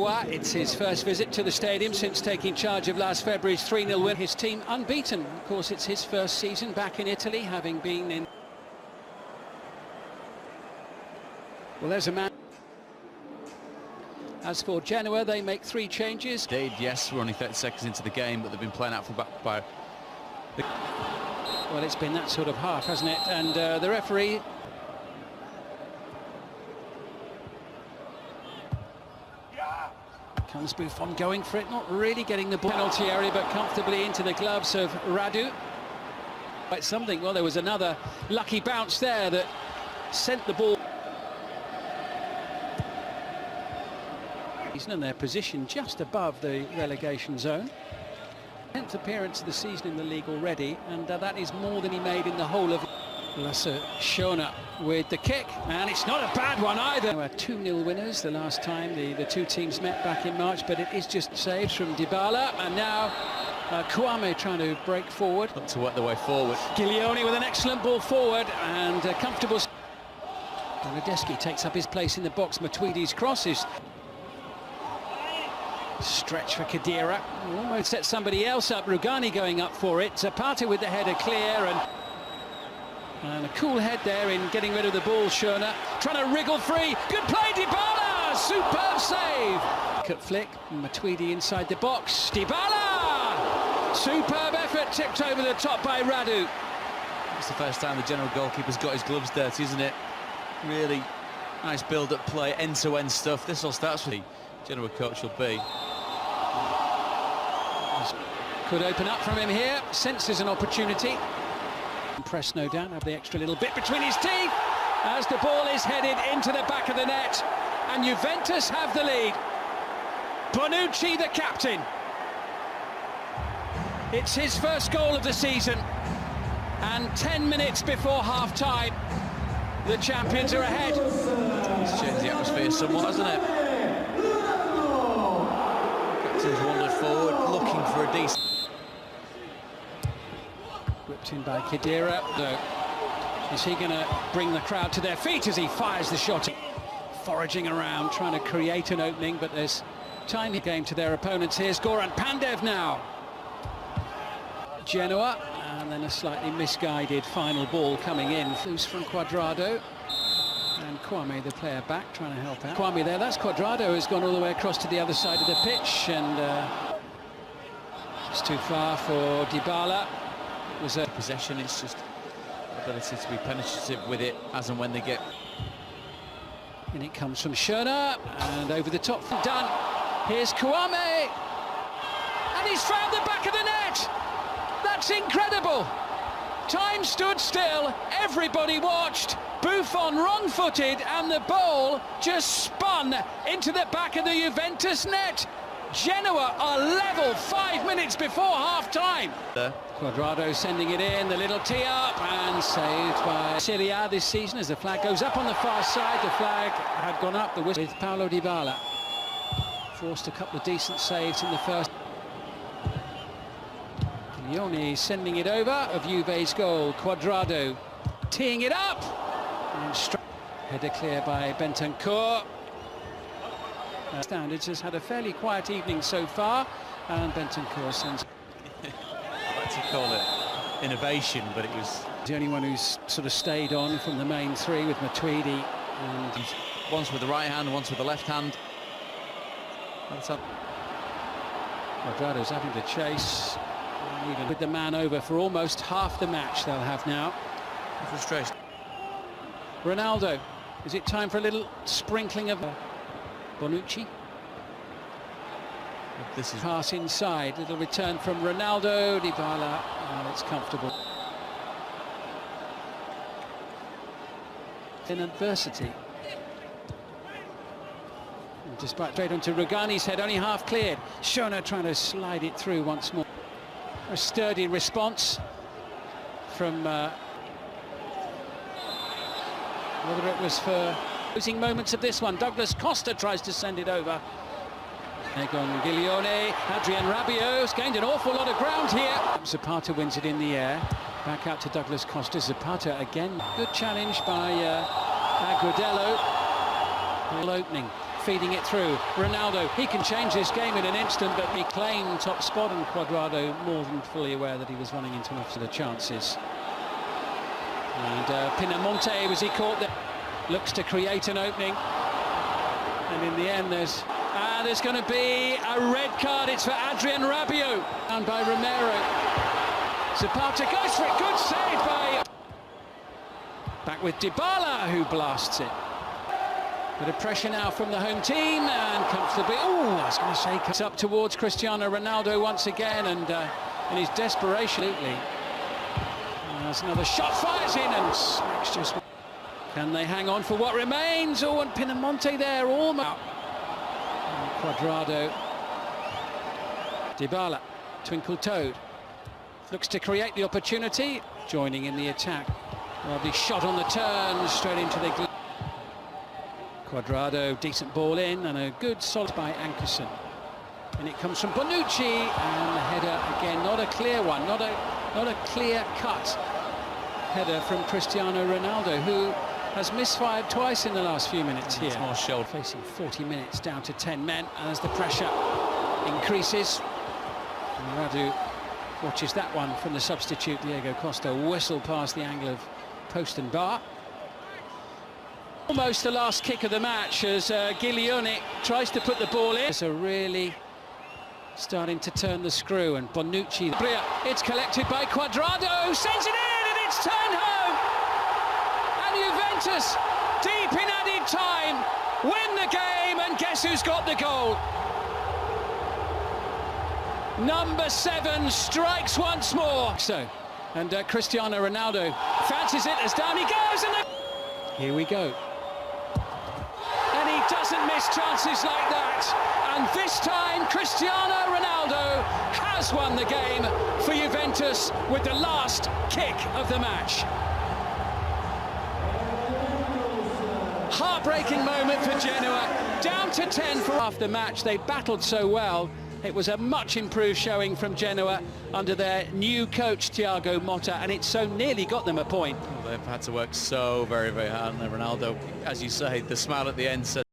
Genoa. It's his first visit to the stadium since taking charge of last February's 3-0 win. His team unbeaten. Of course, it's his first season back in Italy, having been in... Well, there's a man. As for Genoa, they make 3 changes. Indeed, yes, we're only 30 seconds into the game, but they've been playing out for back by... Well, it's been that sort of half, hasn't it? And the referee... Comes Buffon going for it, not really getting the penalty area, but comfortably into the gloves of Radu. Quite something. Well, there was another lucky bounce there that sent the ball. And their position just above the relegation zone. 10th appearance of the season in the league already, and that is more than he made in the whole of... Lasse Schöne with the kick, and it's not a bad one either. We're 2-0 winners the last time the two teams met back in March, but it is just saves from Dybala, and now Kwame trying to break forward. Look to work their way forward. Giglioni with an excellent ball forward, and comfortable... Bernardeschi takes up his place in the box. Matuidi's cross is... Stretch for Khedira, almost set somebody else up. Rugani going up for it. Zapata with the header clear, and a cool head there in getting rid of the ball. Schöne trying to wriggle free. Good play, Dybala! Superb save. Cut flick, Matuidi inside the box. Dybala! Superb effort, tipped over the top by Radu. It's the first time the Genoa goalkeeper's got his gloves dirty, isn't it? Really nice build-up play, end-to-end stuff. This all starts with the Genoa coach will be. Could open up from him here, senses an opportunity. Press, no doubt, have the extra little bit between his teeth as the ball is headed into the back of the net, and Juventus have the lead. Bonucci, the captain. It's his first goal of the season, and 10 minutes before half-time, the champions are ahead. It's changed the atmosphere somewhat, hasn't it? Captain's wandered forward, looking for a decent... Whipped in by Khedira. Is he going to bring the crowd to their feet as he fires the shot? Foraging around, trying to create an opening, but there's time in the game to their opponents. Here's Goran Pandev now. Genoa, and then a slightly misguided final ball coming in. Loose from Cuadrado. And Kwame, the player back, trying to help out. Kwame there, that's Cuadrado, who's gone all the way across to the other side of the pitch, and it's too far for Dybala. It was a possession, it's just ability to be penetrative with it as and when they get... And it comes from Schöne, and over the top, done. Here's Kwame, and he's found the back of the net. That's incredible. Time stood still, everybody watched. Buffon wrong-footed, and the ball just spun into the back of the Juventus net. Genoa are level 5 minutes before half-time. Cuadrado sending it in, the little tee up, and saved by Serie A this season as the flag goes up on the far side. The flag had gone up, the whistle with Paulo Dybala. Forced a couple of decent saves in the first. Giglioni sending it over of Juve's goal. Cuadrado teeing it up. And header clear by Bentancur. Standards has had a fairly quiet evening so far, and Bentancur sends... I like to call it innovation, but it was... The only one who's sort of stayed on from the main 3 with Matuidi, and... Once with the right hand, once with the left hand. That's up. Cuadrado's having to chase, even with the man over for almost half the match they'll have now. Frustration. Ronaldo, is it time for a little sprinkling of... Bonucci. This is pass inside, little return from Ronaldo. Dybala, it's comfortable. In adversity. And despite straight onto Rugani's head, only half cleared. Schöne trying to slide it through once more. A sturdy response from whether it was for losing moments of this one. Douglas Costa tries to send it over. Egon Giglioni, Adrien Rabiot's gained an awful lot of ground here. Zapata wins it in the air. Back out to Douglas Costa. Zapata again. Good challenge by Agudelo. Ball opening. feeding it through. Ronaldo, he can change this game in an instant, but he claimed top spot, and Cuadrado more than fully aware that he was running into enough of the chances. And Pinamonti, was he caught there? Looks to create an opening. And in the end, there's going to be a red card. It's for Adrien Rabiot. Down by Romero. Zapata goes for it. Good save by... Back with Dybala, who blasts it. Bit of pressure now from the home team, and comfortably... Oh, I was going to say... It's up towards Cristiano Ronaldo once again, and in his desperation... Absolutely. There's another shot, fires in, and smacks just... Can they hang on for what remains? Oh, and Pinamonti there, almost... Cuadrado. Dybala, twinkle toed. Looks to create the opportunity, joining in the attack. Lovely shot on the turn, straight into the... Cuadrado, decent ball in, and a good solid by Ankerson. And it comes from Bonucci, and the header again, not a clear one, not a clear-cut header from Cristiano Ronaldo, who has misfired twice in the last few minutes here. More shoulder. Facing 40 minutes down to 10 men as the pressure increases. And Radu watches that one from the substitute Diego Costa, whistle past the angle of post and bar. Almost the last kick of the match as Giglione tries to put the ball in. It's really starting to turn the screw, and Bonucci. It's collected by Cuadrado, sends it in, and it's turned home. And Juventus, deep in added time, win the game, and guess who's got the goal? Number 7 strikes once more. And Cristiano Ronaldo fancies it as down he goes, and here we go. And he doesn't miss chances like that. And this time, Cristiano Ronaldo has won the game for Juventus with the last kick of the match. Heartbreaking moment for Genoa, down to 10 for after the match. They battled so well. It was a much improved showing from Genoa under their new coach Thiago Motta, and it so nearly got them a point. Well, they've had to work so very, very hard, and Ronaldo, as you say, the smile at the end said